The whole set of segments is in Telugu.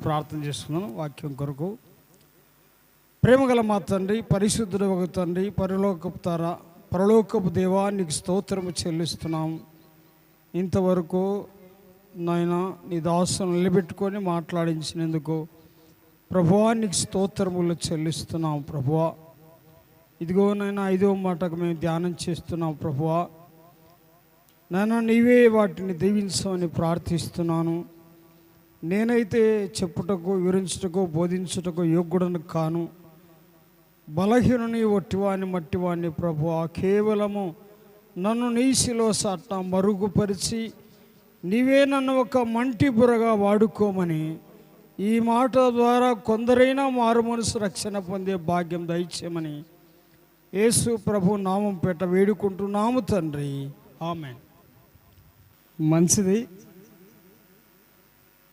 ప్రార్థన చేస్తున్నాను వాక్యం కొరకు. ప్రేమగల మా తండ్రి, పరిశుద్ధుడు ఒక తండ్రి, పరలోకపు దేవా, నీకు స్తోత్రము చెల్లిస్తున్నాం. ఇంతవరకు నాయన నీ దాసును నిలబెట్టుకొని మాట్లాడించినందుకు ప్రభువా నీకు స్తోత్రములు చెల్లిస్తున్నాం. ప్రభువా ఇదిగో నాయన 5వ మాటకు మేము ధ్యానం చేస్తున్నాం. ప్రభువా నాయన నీవే వాటిని దీవించమని ప్రార్థిస్తున్నాను. నేనైతే చెప్పుటకు, వివరించుటకు, బోధించుటకు యోగ్యుడను కాను. బలహీనుని, ఒట్టివాణ్ణి, మట్టివాణ్ణి. ప్రభువా కేవలము నన్ను నీసిలో సాట మరుగుపరిచి నీవే నన్ను ఒక మంటి బుర్రగా వాడుకోమని ఈ మాట ద్వారా కొందరైనా మారు మనసు రక్షణ పొందే భాగ్యం దయచేయమని యేసు ప్రభు నామం పేట వేడుకుంటున్నాము తండ్రి, ఆమేన్. మంచిది.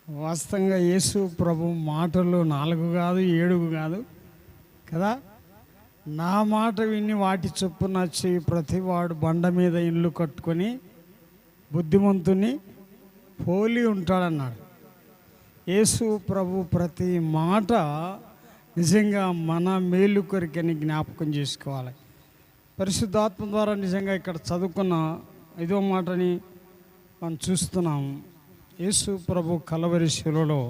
వాస్తవంగా యేసు ప్రభు మాటలు 4 కాదు 7 కాదు కదా. నా మాట విని వాటి చొప్పున చేయి ప్రతివాడు బండ మీద ఇల్లు కట్టుకొని బుద్ధిమంతుని పోలి ఉంటాడన్నాడు. యేసు ప్రభు ప్రతి మాట నిజంగా మన మేలు కొరికని జ్ఞాపకం చేసుకోవాలి. పరిశుద్ధాత్మ ద్వారా నిజంగా ఇక్కడ చదువుకున్న 5వ మాటని మనం చూస్తున్నాం. యేసు ప్రభు కలవరి శిలువలో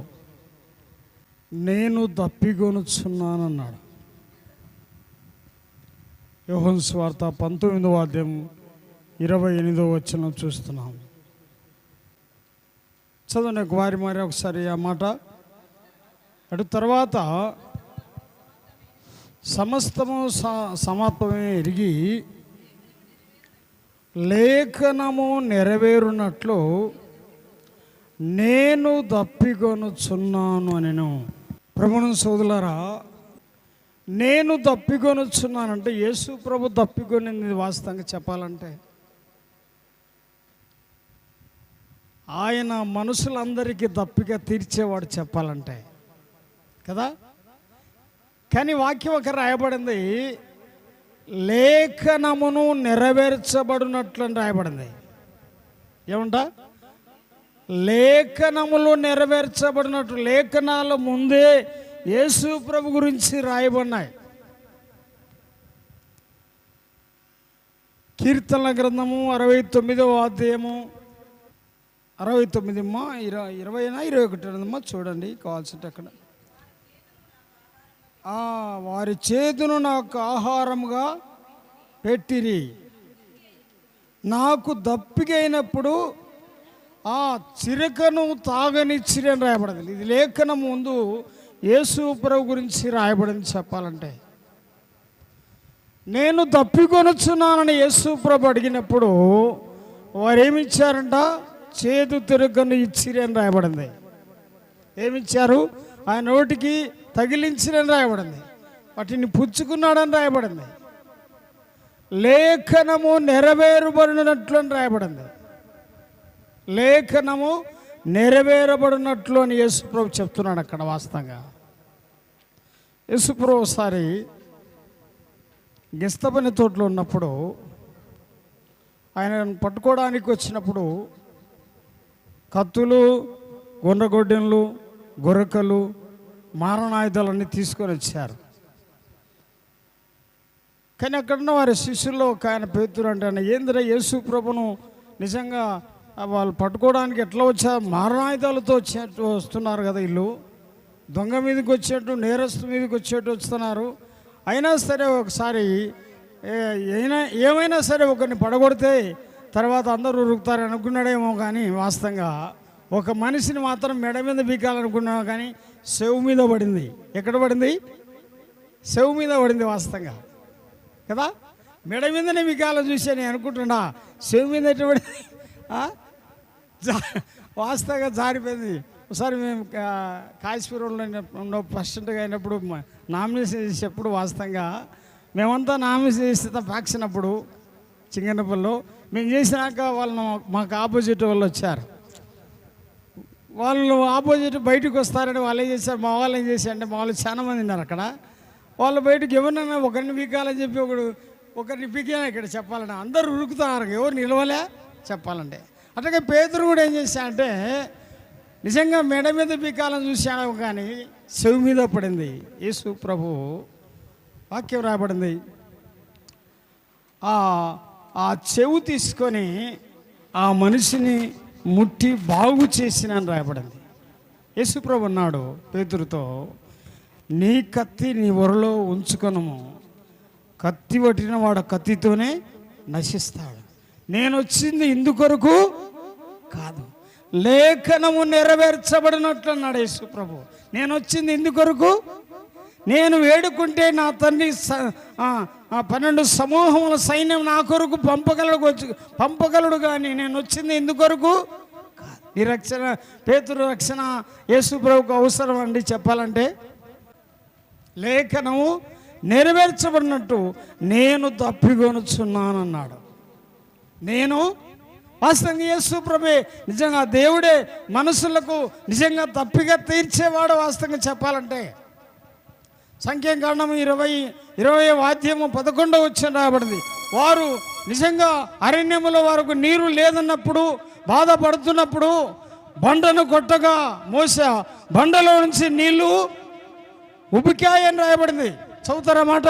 నేను దప్పికొనుచున్నానన్నాడు. యోహాను సువార్త 19వ అధ్యాయం 28వ వచనం చూస్తున్నాం. చదవండి వారి మరి ఒకసారి ఆ మాట. అటు తర్వాత సమస్తము సమాప్తమే ఎరిగి లేఖనము నెరవేరునట్లు నేను దప్పికొనుచున్నాను అనెను. ప్రభువును సోదరులారా, నేను దప్పికొనుచున్నానంటే యేసు ప్రభు దప్పికొనింది వాస్తవంగా చెప్పాలంటే ఆయన మనుషులందరికీ దప్పిక తీర్చేవాడు చెప్పాలంటే కదా. కానీ వాక్యం ఒక రాయబడింది, లేఖనమును నెరవేర్చబడినట్లు రాయబడింది. ఏమంట? లేఖనములు నెరవేర్చబడినట్టు. లేఖనాల ముందే యేసు ప్రభు గురించి రాయబడినాయి. కీర్తనల గ్రంథము 69వ అధ్యాయము 69 21 చూడండి కావాల్సింటే అక్కడ. వారి చేతును నాకు ఆహారముగా పెట్టిరి, నాకు దప్పికైనప్పుడు ఆ చిరకను తాగనిచ్చిరి అని రాయబడింది. ఇది లేఖనం ముందు యేసు ప్రభు గురించి రాయబడింది చెప్పాలంటే. నేను దప్పికొనుచున్నానని యేసు ప్రభు అడిగినప్పుడు వారు ఏమిచ్చారంట? చేదు తిరగను ఇచ్చిరి అని రాయబడింది. ఏమిచ్చారు? ఆయన నోటికి తగిలించిరని రాయబడింది. వాటిని పుచ్చుకున్నాడని రాయబడింది. లేఖనము నెరవేరబడినట్లు అని రాయబడింది. లేఖనము నెరవేరబడినట్లు అని యేసుప్రభు చెప్తున్నాడు అక్కడ. వాస్తవంగా యేసుప్రభు ఒకసారి గెస్తపని తోటలో ఉన్నప్పుడు ఆయన పట్టుకోవడానికి వచ్చినప్పుడు కత్తులు, గుండ్రగొడ్డెన్లు, గొర్రెకలు, మారణాయుధాలన్నీ తీసుకొని వచ్చారు. కానీ అక్కడున్న వారి శిష్యుల్లో ఒక ఆయన పేతురు అంటే, ఏందిరా యేసు ప్రభును నిజంగా వాళ్ళు పట్టుకోవడానికి ఎట్లా వచ్చారు? మారణాయుధాలతో వస్తున్నారు కదా, వీళ్ళు దొంగ మీదకి వచ్చేట్టు, నేరస్తు మీదకి వచ్చేట్టు వస్తున్నారు. అయినా సరే ఒకసారి ఏమైనా సరే ఒకరిని పడగొడితే తర్వాత అందరూ ఉరుకుతారు అనుకున్నాడేమో. కానీ వాస్తవంగా ఒక మనిషిని మాత్రం మెడ మీద బీకాలనుకున్నాడు, కానీ చెవు మీద పడింది. ఎక్కడ పడింది? చెవు మీద పడింది వాస్తవంగా కదా. మెడ మీదనే బీకాలని చూసా నేను అనుకుంటున్నా, చెవు మీద ఎట్లా పడింది? వాస్తవంగా జారిపోయింది. ఒకసారి మేము కాశీపురంలో ప్రెసిడెంట్గా అయినప్పుడు నామినేషన్ చేసేప్పుడు వాస్తవంగా మేమంతా నామినేషన్ చేస్తే పాక్షినప్పుడు చింగనపల్లిలో మేము చేసినాక వాళ్ళు మాకు ఆపోజిట్ వాళ్ళు వచ్చారు. వాళ్ళు ఆపోజిట్ బయటకు వస్తారని వాళ్ళు ఏం చేశారు, మా వాళ్ళు ఏం చేశారంటే, మా వాళ్ళు చాలా మంది ఉన్నారు అక్కడ. వాళ్ళు బయటకు ఎవరినైనా ఒకరిని పీకాలని చెప్పి ఒకరిని పీకినా ఇక్కడ చెప్పాలని అందరూ ఉరుకుతున్నారు, ఎవరు నిలవలే చెప్పాలంటే. అట్లాగే పేతురు కూడా ఏం చేశా అంటే నిజంగా మెడ మీద పీకాలను చూశాను కానీ చెవి మీద పడింది. యేసు ప్రభు వాక్యం రాబడింది, ఆ చెవు తీసుకొని ఆ మనిషిని ముట్టి బాగు చేసినని రాయబడింది. యేసు ప్రభు అన్నాడు పేతురుతో, నీ కత్తి నీ ఒరలో ఉంచుకొనము, కత్తి పట్టిన వాడు కత్తితోనే నశిస్తాడు. నేను వచ్చింది ఇందుకొరకు కాదు, లేఖనము నెరవేర్చబడినట్లు అన్నాడు యేసు ప్రభు. నేను వచ్చింది ఇందుకొరకు, నేను వేడుకుంటే నా తండ్రి 12 సమూహముల సైన్యం నా కొరకు పంపగలడు కానీ నేను వచ్చింది ఇందుకొరకు కాదు. ఈ రక్షణ, పేతురు రక్షణ యేసు ప్రభుకు అవసరం అండి. చెప్పాలంటే లేఖనము నెరవేర్చబడినట్టు నేను తప్పికొనుచున్నానన్నాడు. నేను వాస్తవంగా యేసు ప్రభే నిజంగా దేవుడే మనుషులకు నిజంగా తప్పిగా తీర్చేవాడు. వాస్తవంగా చెప్పాలంటే సంఖ్యాకాండం 20:11 రాబడింది, వారు నిజంగా అరణ్యములో వారికి నీరు లేదన్నప్పుడు బాధపడుతున్నప్పుడు బండను కొట్టగా మోసే బండలో నుంచి నీళ్లు ఉబికాయని రాయబడింది. చదువుతారా మాట?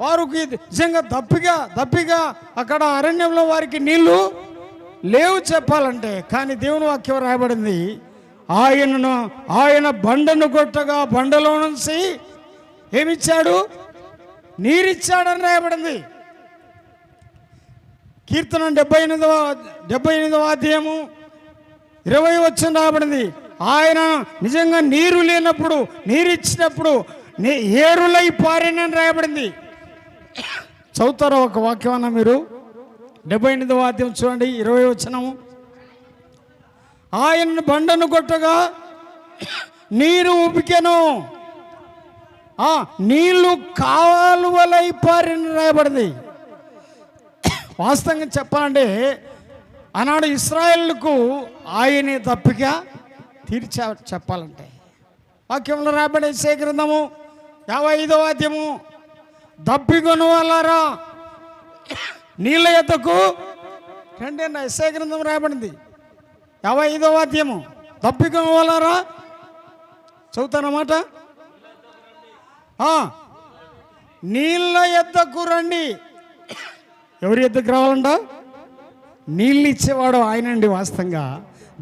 వారికి నిజంగా దప్పిగా అక్కడ అరణ్యంలో వారికి నీళ్లు లేవు చెప్పాలంటే, కానీ దేవుని వాక్యం రాయబడింది, ఆయన బండను కొట్టగా బండలో నుంచి ఏమిచ్చాడు? నీరిచ్చాడని రాయబడింది. కీర్తన 78వ అధ్యాయము 20 రాయబడింది, ఆయన నిజంగా నీరు లేనప్పుడు నీరిచ్చినప్పుడు ఏరులై పారేనని రాయబడింది. చదువుతారా ఒక వాక్యం అన్న మీరు? 78వ అధ్యాయం చూడండి, 20 ఆయన బండను కొట్టగా నీరు ఉబికెను, నీళ్లు కాలువలై పారిని రాయబడింది. వాస్తవంగా చెప్పాలంటే ఆనాడు ఇశ్రాయేలుకు ఆయనే తప్పిక తీర్చా. చెప్పాలంటే వాక్యంలో రాబడే గ్రంథము 55వ అధ్యాయము, దప్పికొను వాళ్ళారా నీళ్ళ ఎద్దకు రండి అన్న ఎస్ఐ గ్రంథం రాయబడింది 55వ అధ్యాయము, దప్పికొను వాళ్ళారా. చదువుతానమాట, నీళ్ళ ఎద్దకు రండి. ఎవరి ఎద్దకు రావాలంట? నీళ్ళు ఇచ్చేవాడు ఆయనండి. వాస్తవంగా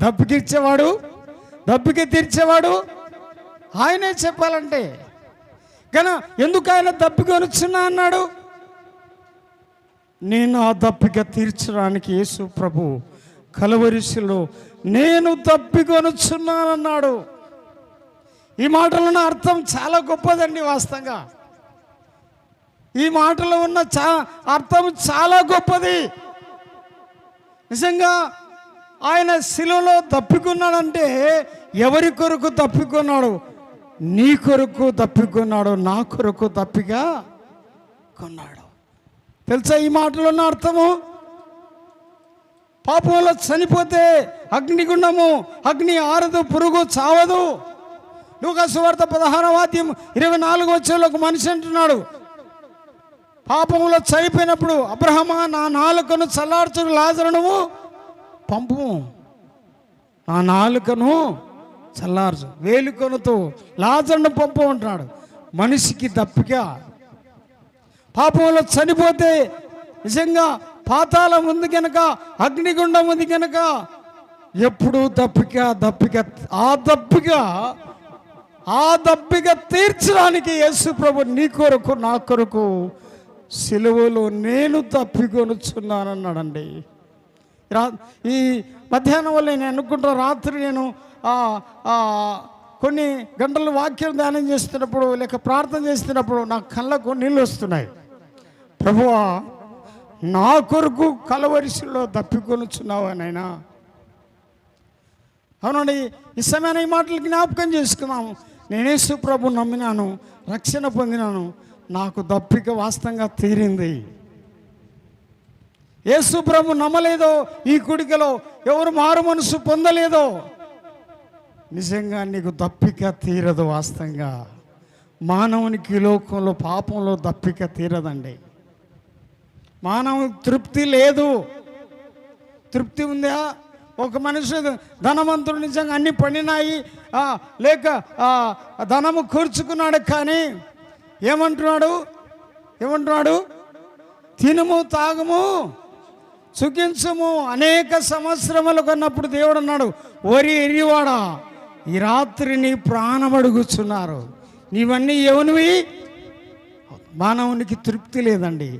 దప్పికి తీర్చేవాడు ఆయనే చెప్పాలంటే. కానీ ఎందుకు ఆయన దప్పికొనుచున్నా అన్నాడు? నేను ఆ దప్పిక తీర్చడానికి యేసు ప్రభు కలవరిశిలో నేను దప్పికొనుచున్నానన్నాడు. ఈ మాటలో అర్థం చాలా గొప్పదండి. వాస్తవంగా ఈ మాటలో ఉన్న అర్థం చాలా గొప్పది. నిజంగా ఆయన శిలువలో తప్పికొన్నాడంటే ఎవరి కొరకు తప్పికొన్నాడు? నీ కొరకు తప్పికొన్నాడు, నా కొరకు తప్పిగా కొన్నాడు. తెలుసా ఈ మాటలో ఉన్న అర్థము? పాపంలో చనిపోతే అగ్నిగుండము, అగ్ని ఆరదు, పురుగు చావదు. లూకా సువార్త 16వ అధ్యాయం 24 ఒక మనిషి అంటున్నాడు, పాపంలో చనిపోయినప్పుడు అబ్రహమా నా నాలుకను చల్లార్చు, లాజరును పంపు, నా నాలుకను చల్లార్చు, వేలుకొనుతో లాజరును పంపు అంటున్నాడు. మనిషికి దప్పిక. పాపంలో చనిపోతే నిజంగా పాతాళం ఉంది కనుక, అగ్నిగుండం ఉంది కనుక ఎప్పుడు దప్పిక ఆ దప్పిక తీర్చడానికి యేసు ప్రభు నీ కొరకు నా కొరకు సిలువలో నేను తప్పికొనుచున్నానన్నాడండి. ఈ మధ్యాహ్నం వల్ల నేను అనుకుంటా, రాత్రి నేను కొన్ని గంటలు వాక్యం ధ్యానం చేస్తున్నప్పుడు లేక ప్రార్థన చేస్తున్నప్పుడు నా కళ్ళకు నీళ్ళు వస్తున్నాయి. ప్రభువా నా కొరకు కలవరిశిలో తప్పికొనుచున్నావా నాయనా? అవునండి, ఈ సమయాన్ని ఈ మాటలు జ్ఞాపకం చేసుకున్నాము. నేను యేసు ప్రభు నమ్మినాను, రక్షణ పొందినాను, నాకు దప్పిక వాస్తవంగా తీరింది. యేసు ప్రభు నమ్మలేదో, ఈ కుడికలో ఎవరు మారు మనసు పొందలేదో, నిజంగా నీకు దప్పిక తీరదు. వాస్తవంగా మానవునికి లోకంలో పాపంలో దప్పిక తీరదండి. మానవునికి తృప్తి లేదు. తృప్తి ఉందా? ఒక మనిషి ధనవంతుడు నిజంగా అన్ని పండినాయి, లేక ధనము కూర్చుకున్నాడు, కానీ ఏమంటున్నాడు? తినుము తాగుము సుఖించుము. అనేక సంవత్సరములు కొన్నప్పుడు దేవుడు అన్నాడు, ఓరి ఎరివాడా, ఈ రాత్రి నీ ప్రాణం అడుగుచున్నారు. నీవన్నీ ఎవనివి? మానవునికి తృప్తి లేదండి.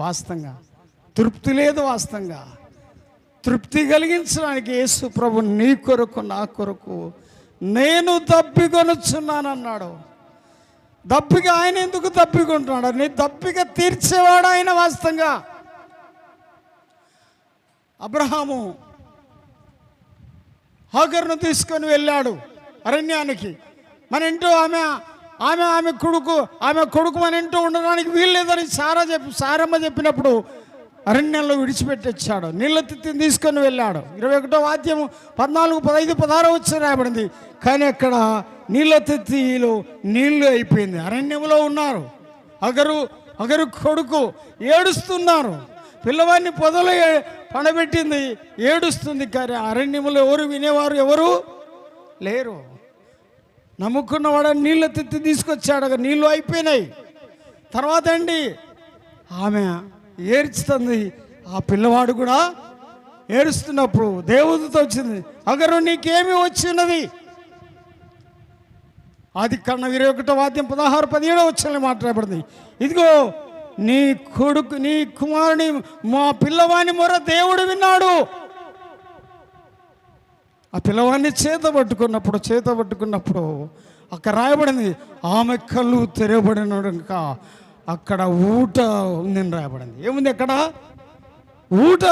వాస్తవంగా తృప్తి లేదు. వాస్తవంగా తృప్తి కలిగించడానికి యేసు ప్రభు నీ కొరకు నా కొరకు నేను దప్పికొనుచున్నానన్నాడు. దప్పిక ఆయన ఎందుకు దప్పికొంటున్నాడు? నీ దప్పిక తీర్చేవాడు ఆయన. వాస్తవంగా అబ్రహాము హాగరును తీసుకొని వెళ్ళాడు అరణ్యానికి. మన ఇంటూ ఆమె కొడుకు మన ఇంటూ ఉండడానికి వీల్లేదని సారమ్మ చెప్పినప్పుడు అరణ్యంలో విడిచిపెట్టొచ్చాడు. నీళ్ళ తిత్తిని తీసుకొని వెళ్ళాడు. 21వ అధ్యాయం 14, 15, 16 వచ్చి రాయబడింది. కానీ అక్కడ నీళ్ళ తిత్తిలో నీళ్లు అయిపోయింది. అరణ్యంలో ఉన్నారు. అగరు కొడుకు ఏడుస్తున్నారు. పిల్లవాడిని పొదలో పడబెట్టింది, ఏడుస్తుంది. కానీ అరణ్యంలో ఎవరు వినేవారు ఎవరు లేరు. నమ్ముకున్నవాడు నీళ్ళ తిత్తి తీసుకొచ్చాడు. నీళ్ళు అయిపోయినాయి. తర్వాత అండి ఆమె ఏడ్చుతుంది. ఆ పిల్లవాడు కూడా ఏడుస్తున్నప్పుడు దేవుడితో వచ్చింది, అగరు నీకేమి వచ్చినది? ఆది కాండం 21వ అధ్యాయం 16, 17 వచ్చిన మాట్లాడబడింది. ఇదిగో నీ కొడుకు, నీ కుమారుని, మా పిల్లవాని మొర దేవుడు విన్నాడు. ఆ పిల్లవాడిని చేత పట్టుకున్నప్పుడు అక్కడ రాయబడింది, ఆమె కళ్ళు తెరవబడినాక అక్కడ ఊట ఉందని రాయబడింది. ఏముంది అక్కడ? ఊట.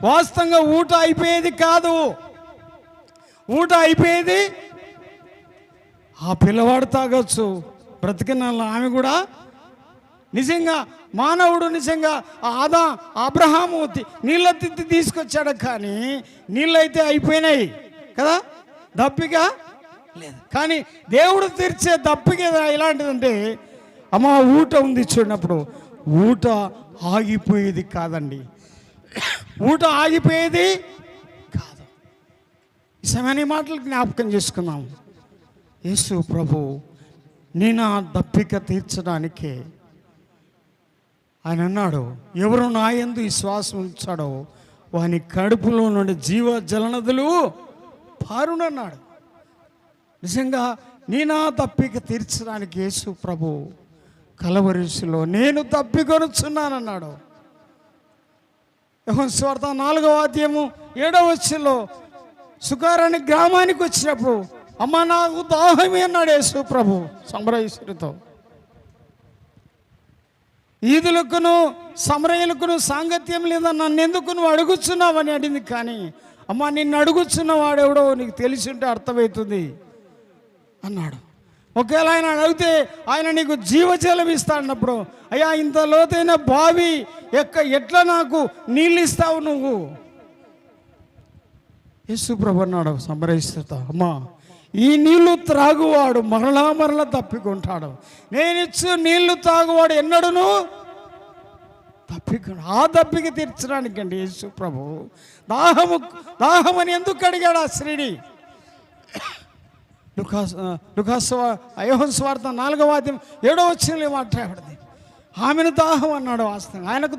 వాస్తవంగా ఊట అయిపోయేది కాదు. ఊట అయిపోయేది ఆ పిల్లవాడు తాగొచ్చు, బ్రతికిన ఆమె కూడా. నిజంగా మానవుడు నిజంగా అబ్రహాము నీళ్ళ తిత్తి తీసుకొచ్చాడు, కానీ నీళ్ళైతే అయిపోయినాయి కదా, దప్పిక లేదు. కానీ దేవుడు తీర్చే దప్పిక ఎలాంటిదంటే, ఊట ఉంది చూడనప్పుడు ఊట ఆగిపోయేది కాదండి. ఊట ఆగిపోయేది కాదు. ఈ సమయాన్ని మాటలు జ్ఞాపకం చేసుకున్నాం. యేసు ప్రభు నీ నా దప్పిక తీర్చడానికే ఆయన అన్నాడు, ఎవరు నా యందు విశ్వాసం ఉంచాడో వాని కడుపులో నుండి జీవ జలనదులు పారునన్నాడు. నిజంగా నీ నా దప్పిక తీర్చడానికి యేసు ప్రభు కలవరిలో నేను దప్పికొనుచున్నానన్నాడు. యోహాను సువార్త 4వ అధ్యాయము 7వ వచనంలో సుకారాని గ్రామానికి వచ్చినప్పుడు, అమ్మ నాకు దాహమే అన్నాడు యేసు ప్రభు సమరయునితో. ఈదులకును సమరయులకును సాంగత్యం లేదా నన్ను ఎందుకు నువ్వు అడుగుచున్నావని అడిగింది. కానీ అమ్మ నిన్ను అడుగుచున్న వాడెవడో నీకు తెలిసి ఉంటే అర్థమవుతుంది అన్నాడు. ఒకవేళ ఆయన అడిగితే ఆయన నీకు జీవజలం ఇస్తాడన్నప్పుడు, అయ్యా ఇంత లోతైన బావి ఎట్లా నాకు నీళ్ళు ఇస్తావు నువ్వు? యేసు ప్రభు అన్నాడు సమరయిస్తా, అమ్మా ఈ నీళ్లు త్రాగువాడు మరలా తప్పికుంటాడు, నేనిచ్చు నీళ్లు తాగువాడు ఎన్నడూను తప్పికొను. ఆ దప్పిక తీర్చడానికి అండి యేసు ప్రభు దాహమని ఎందుకు అడిగాడు ఆ స్త్రీని? యోహాను సువార్త 4వ అధ్యాయం 7వ వచనంలో మాట్లాడబడింది. ఆమెను దాహం అన్నాడు. వాస్తవంగా ఆయనకు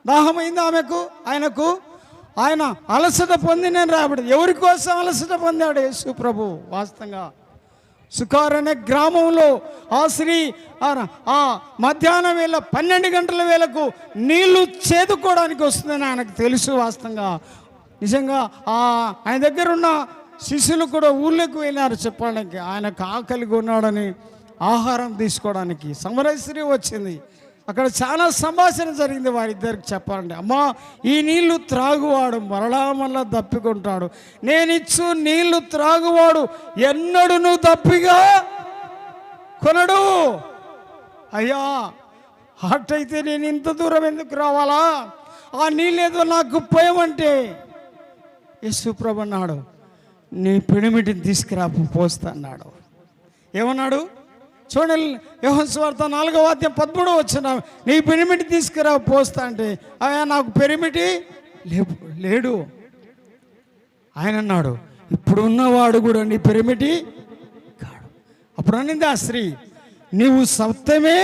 దాహమైంది ఆయనకు ఆయన అలసట పొంది నేను రాబడింది. ఎవరి కోసం అలసట పొందాడు యేసు ప్రభు? వాస్తవంగా సుకార్ అనే గ్రామంలో ఆ స్త్రీ ఆ మధ్యాహ్నం వేళ 12 గంటల వేళకు నీళ్లు చేదుకోవడానికి వస్తుందని ఆయనకు తెలుసు. వాస్తవంగా నిజంగా ఆయన దగ్గర ఉన్న శిష్యులు కూడా ఊళ్ళోకి వెళ్ళారు చెప్పడానికి. ఆయనకు ఆకలిగా ఉన్నాడని ఆహారం తీసుకోవడానికి సమరస్త్రీ వచ్చింది. అక్కడ చాలా సంభాషణ జరిగింది వారిద్దరికి చెప్పాలంటే. అమ్మా ఈ నీళ్లు త్రాగువాడు మరలా దప్పికొంటాడు, నేనిచ్చు నీళ్లు త్రాగువాడు ఎన్నడూను దప్పిగా కొనడు. అయ్యా అట్టయితే నేను ఇంత దూరం ఎందుకు రావాలా? ఆ నీళ్ళేదో నాకు పోయమంటే యేసు ప్రభు అన్నాడు, నీ పెనిమిటిని తీసుకురా పోస్తా అన్నాడు. ఏమన్నాడు చూడండి, యోహాను సువార్త 4వ అధ్యాయం 13వ వచనం, నీ పెనిమిటి తీసుకురా పోస్తా అంటే, అయ్యా నాకు పెనిమిటి లేడు. ఆయన అన్నాడు, ఇప్పుడు ఉన్నవాడు కూడా నీ పెరిమిటి కాడు. అప్పుడు అనింది ఆ స్త్రీ, నీవు సత్యమే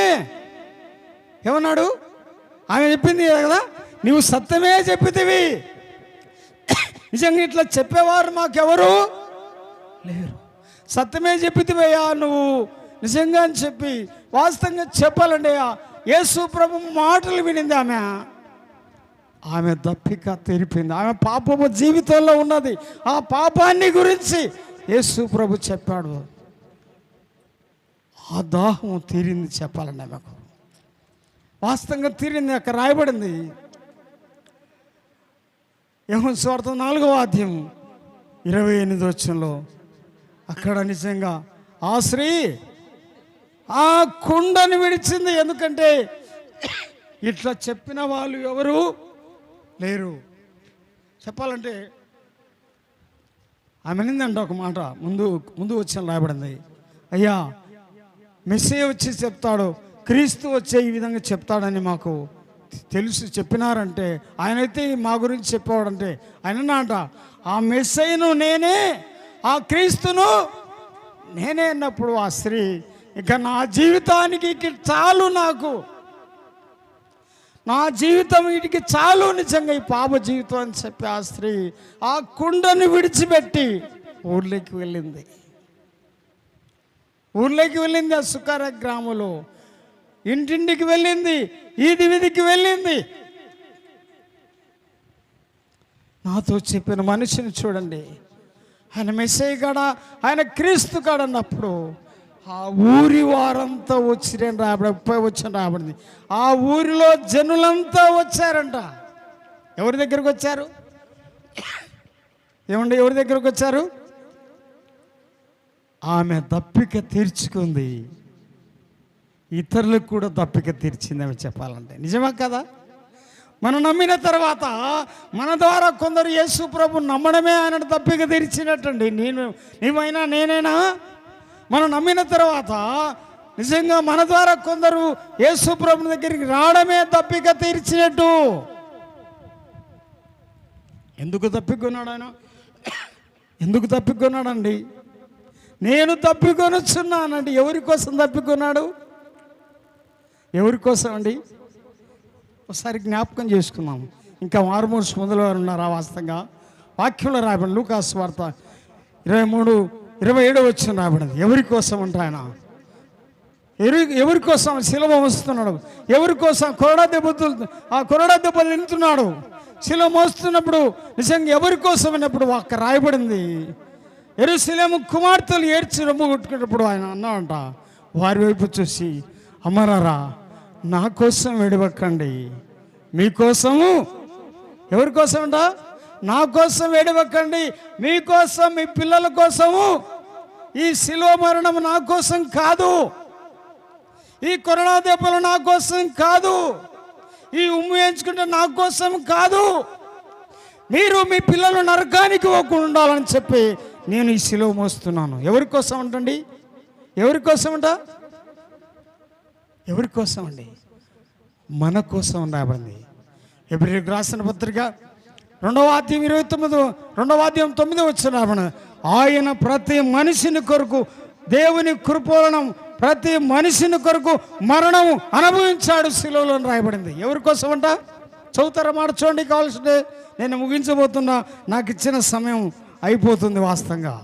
ఏమన్నాడు? ఆమె చెప్పింది కదా, నీవు సత్యమే చెప్పితివి. నిజంగా ఇట్లా చెప్పేవారు మాకెవరు లేరు. సత్యమే చెప్పితివయ్యా నువ్వు నిజంగా అని చెప్పి వాస్తవంగా చెప్పాలండి. యేసు ప్రభు మాటలు వినింది ఆమె దప్పిక తెరిపింది. ఆమె పాపము జీవితంలో ఉన్నది. ఆ పాపాన్ని గురించి యేసు ప్రభు చెప్పాడు. ఆ దాహం తీరింది చెప్పాలండి. ఆమెకు వాస్తవంగా తీరింది. అక్కడ రాయబడింది యోహాను సువార్త 4వ అధ్యాయం 28వ వచనంలో. అక్కడ నిజంగా ఆ స్త్రీ ఆ కుండను విడిచింది. ఎందుకంటే ఇట్లా చెప్పిన వాళ్ళు ఎవరు లేరు. చెప్పాలంటే ఆమె నిందంట ఒక మాట ముందు వచ్చిన రాయబడింది, అయ్యా మెస్సీయ వచ్చి చెప్తాడు, క్రీస్తు వచ్చే ఈ విధంగా చెప్తాడని మాకు తెలుసు చెప్పినారంటే, ఆయనైతే మా గురించి చెప్పేవాడంటే ఆయన అంట, ఆ మెస్సీయను నేనే, ఆ క్రీస్తును నేనే అన్నప్పుడు ఆ స్త్రీ, ఇక నా జీవితానికి చాలు, నా జీవితం వీటికి చాలు, నిజంగా ఈ పాప జీవితం అని చెప్పి ఆ స్త్రీ ఆ కుండను విడిచిపెట్టి ఊర్లోకి వెళ్ళింది. ఆ సుకార గ్రామంలో ఇంటింటికి వెళ్ళింది, ఈది వీధికి వెళ్ళింది. నాతో చెప్పిన మనిషిని చూడండి, ఆయన మెస్సయ్య కాడ, ఆయన క్రీస్తు కాడన్నప్పుడు ఆ ఊరి వారంతా వచ్చిరని రాబడింది. ఆ ఊరిలో జనులంతా వచ్చారంట. ఎవరి దగ్గరకు వచ్చారు ఏమండి? ఎవరి దగ్గరకు వచ్చారు? ఆమె దప్పిక తీర్చుకుంది, ఇతరులకు కూడా దప్పిక తీర్చింది ఆమె. చెప్పాలంటే నిజమా కదా? మనం నమ్మిన తర్వాత మన ద్వారా కొందరు యేసు ప్రభు నమ్మడమే ఆయన దప్పిక తీర్చినట్టండి. నీవైనా నేనైనా మనం నమ్మిన తర్వాత నిజంగా మన ద్వారా కొందరు యేసు ప్రభు దగ్గరికి రావడమే దప్పిక తీర్చినట్టు. ఎందుకు తప్పికొన్నాడు ఆయన? ఎందుకు తప్పికొన్నాడండి? నేను తప్పికొనొచ్చున్నానండి. ఎవరి కోసం తప్పికొన్నాడు? ఎవరి కోసం అండి? ఒకసారి జ్ఞాపకం చేసుకున్నాము. ఇంకా మారుమూర్చి మొదలు వారు ఉన్నారు. వాస్తవంగా వాక్యంలో రాబడి లూకాసు వార్త 23:27 వచ్చిన రాబడింది. ఎవరి కోసం అంటే ఆయన ఎవరి కోసం శిలువ మోస్తున్నాడు? ఎవరి కోసం కొరడా దెబ్బలు తింటున్నాడు? శిలువ మోస్తున్నప్పుడు నిజంగా ఎవరి కోసం అన్నప్పుడు అక్కడ రాయబడింది, యెరూషలేము కుమార్తెలు ఏడ్చి రొమ్ము కొట్టుకున్నప్పుడు ఆయన అన్నాడంట, వారి వైపు చూసి, అమరారా నా కోసం వేడవక్కండి, మీకోసము. ఎవరి కోసం అంట? నా కోసం వేడవక్కండి, మీకోసం, మీ పిల్లల కోసము. ఈ శిలువ మరణం నా కోసం కాదు, ఈ కరోనా దెబ్బలు నా కోసం కాదు, ఈ ఉమ్ము వేయించుకుంటే నా కోసం కాదు, మీరు మీ పిల్లలు నరకానికి పోకుండా ఉండాలని చెప్పి నేను ఈ శిలువ మోస్తున్నాను. ఎవరి కోసం అంటండి? ఎవరి కోసం అంట? ఎవరి కోసం అండి? మన కోసం రాబడింది. హెబ్రీయులకు రాసిన పత్రిక 2వ అధ్యాయం 9వ వచనం రాబడింది, ఆయన ప్రతి మనిషిని కొరకు దేవుని కృపలను ప్రతి మనిషిని కొరకు మరణం అనుభవించాడు శిలువలో రాయబడింది. ఎవరి కోసం అంట? చదువుతారా మాట చూడండి, కావాల్సిందే. నేను ముగించబోతున్నా, నాకు ఇచ్చిన సమయం అయిపోతుంది. వాస్తవంగా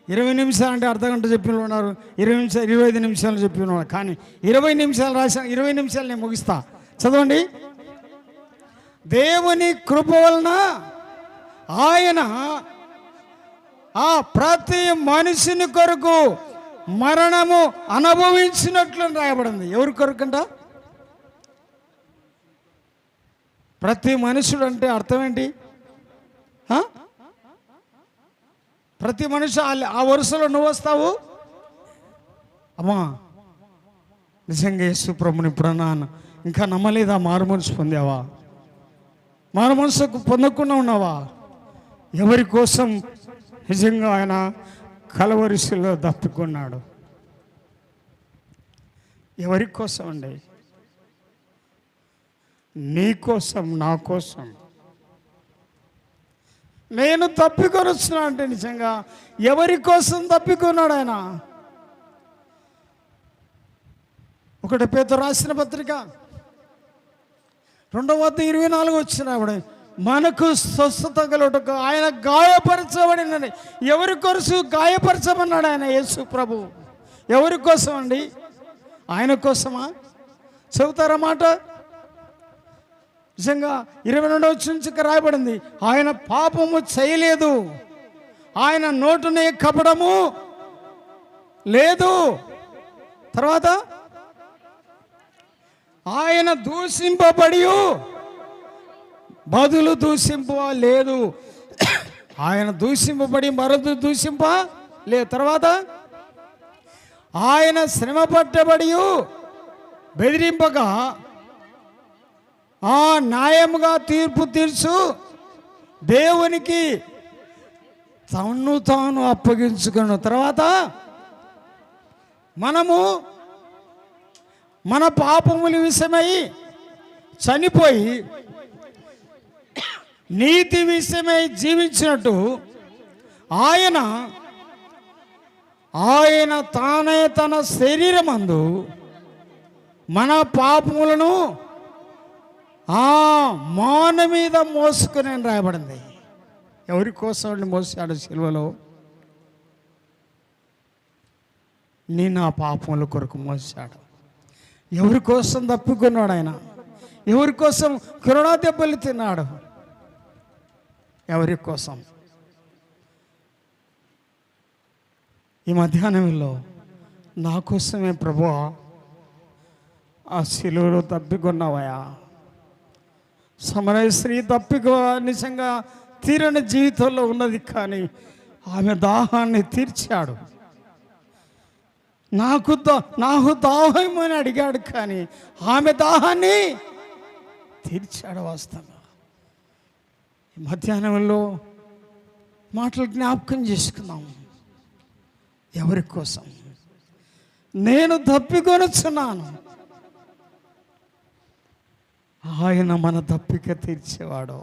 20 నిమిషాలు అంటే అర్ధగంట చెప్పిన ఉన్నారు, 25 నిమిషాలు చెప్పిన ఉన్నారు, కానీ 20 నిమిషాలు రాశాను. 20 నిమిషాలు నేను ముగిస్తా. చదవండి. దేవుని కృప వలన ఆయన ఆ ప్రతి మనిషిని కొరకు మరణము అనుభవించినట్లు రాయబడింది. ఎవరి కొరకంట? ప్రతి మనుషుడు అంటే అర్థం ఏంటి? ప్రతి మనిషి ఆ వరుసలో నువ్వు వస్తావు. అమ్మా నిజంగా యేసు ప్రభుని ఇప్పుడన్నా ఇంకా నమ్మలేదా? మారు మనసు పొందావా? మారు మనసుకు పొందకుండా ఉన్నావా? ఎవరి కోసం నిజంగా ఆయన కలవరిశిలో దప్పుకున్నాడు? ఎవరి కోసం అండి? నీ కోసం, నా కోసం. నేను తప్పికొని వచ్చినా అంటే నిజంగా ఎవరి కోసం తప్పికొన్నాడు ఆయన? 1 పేతురు రాసిన పత్రిక 2:24 వచ్చిన ఆవిడ, మనకు స్వస్థత కలుగుటకు ఆయన గాయపరచబడినది. ఎవరి కొరకు గాయపరచమన్నాడు ఆయన యేసు ప్రభు? ఎవరి కోసం అండి? ఆయన కోసమా? చెబుతారా మాట? నిజంగా 22వ వచనం రాయబడింది, ఆయన పాపము చేయలేదు, ఆయన నోటునే కపడము లేదు. తర్వాత ఆయన దూషింపబడి బదులు దూషింప లేదు. ఆయన దూషింపబడి మరొక దూషింప లేదు. తర్వాత ఆయన శ్రమ పట్టబడి బెదిరింపగా న్యాయముగా తీర్పు తీర్చు దేవునికి తన్ను తాను అప్పగించుకున్న తర్వాత మనము మన పాపముల విషయమై చనిపోయి నీతి విషయమై జీవించినట్టు ఆయన తానే తన శరీరమందు మన పాపములను మాన మీద మోసుకుని రాయబడింది. ఎవరి కోసం మోసాడు సిలువలో? నేను ఆ పాపముల కొరకు మోసాడు. ఎవరి కోసం తప్పుకున్నాడు ఆయన? ఎవరి కోసం కరోనా దెబ్బలు తిన్నాడు? ఎవరి కోసం? ఈ మధ్యాహ్నంలో నా కోసమే ప్రభువా ఆ సిలువలో తప్పికొన్నావయా. సమరయ స్త్రీ తప్పికో నిజంగా తీరని జీవితంలో ఉన్నది, కానీ ఆమె దాహాన్ని తీర్చాడు. నాకు దాహం అని అడిగాడు, కానీ ఆమె దాహాన్ని తీర్చాడు. వాస్తవంగా ఈ మధ్యాహ్నంలో మాటలు జ్ఞాపకం చేసుకున్నాము. ఎవరి కోసం? నేను తప్పికొనుచున్నాను, ఆయన మన తప్పిక తీర్చేవాడు.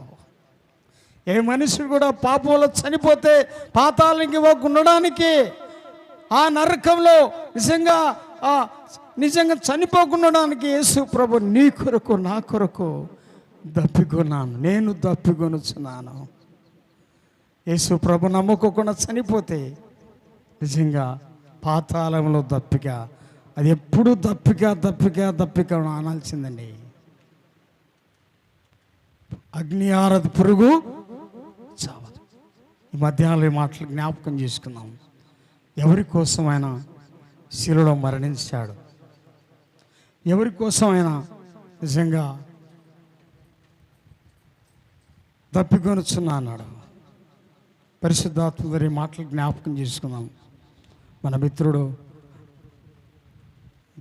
ఏ మనుషుడు కూడా పాపంలో చనిపోతే పాతాళానికి ఉండడానికి, ఆ నరకంలో నిజంగా చనిపోకుండడానికి యేసు ప్రభు నీ కొరకు నా కొరకు దప్పికొన్నాను. నేను దప్పికొనుచున్నాను. యేసు ప్రభు నమ్ముకోకుండా చనిపోతే నిజంగా పాతాళంలో దప్పిక. అది ఎప్పుడు దప్పిక అనాల్సిందండి. అగ్ని ఆరదు, పురుగు చావదు. ఈ మధ్యాహ్నంలో మాటలు జ్ఞాపకం చేసుకున్నాం. ఎవరి కోసం ఆయన శిలువలో మరణించాడు? ఎవరి కోసం ఆయన నిజంగా తప్పికొనుచున్నా అన్నాడు? పరిశుద్ధాత్మ గారి మాటలు జ్ఞాపకం చేసుకున్నాం. మన మిత్రుడు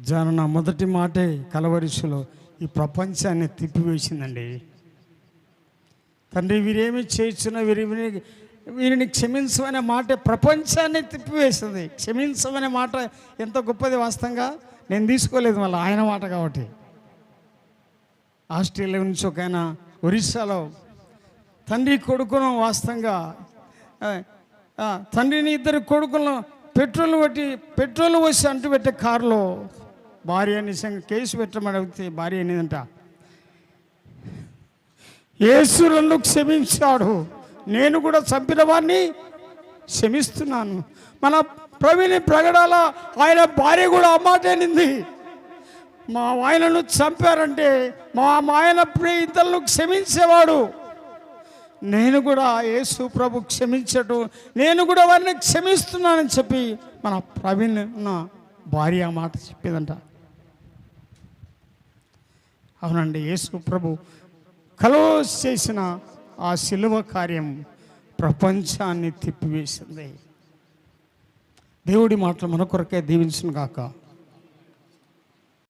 జనన మొదటి మాటే కలవరిశలో ఈ ప్రపంచాన్ని తిప్పివేసిందండి. తండ్రి వీరేమి చేస్తున్నా వీరిని క్షమించమనే మాట ప్రపంచాన్ని తిప్పివేసింది. క్షమించమనే మాట ఎంత గొప్పది. వాస్తవంగా నేను తీసుకోలేదు, మళ్ళీ ఆయన మాట కాబట్టి. ఆస్ట్రేలియా నుంచి ఒక ఆయన ఒరిస్సాలో తండ్రి కొడుకును వాస్తవంగా తండ్రిని ఇద్దరు కొడుకులను పెట్రోల్ వచ్చి అంటు పెట్టే కారులో భార్య నిజంగా కేసు పెట్టమని అడిగితే భార్య అనేదంట, యేసు నన్ను క్షమించాడు, నేను కూడా చంపిన వాడిని క్షమిస్తున్నాను. మన ప్రవీణి ప్రగడాల ఆయన భార్య కూడా ఆ మాట అనింది, మా ఆయనను చంపారంటే మా ఆయన ఇతరులను క్షమించేవాడు, నేను కూడా యేసు ప్రభు క్షమించటం, నేను కూడా వారిని క్షమిస్తున్నానని చెప్పి మన ప్రవీణ్ భార్య ఆ మాట చెప్పేదంట. అవునండి, యేసు ప్రభు కలోస్ చేసిన ఆ శిలువ కార్యం ప్రపంచాన్ని తిప్పివేసింది. దేవుడి మాటలు మన కొరకే దీవించును గాక.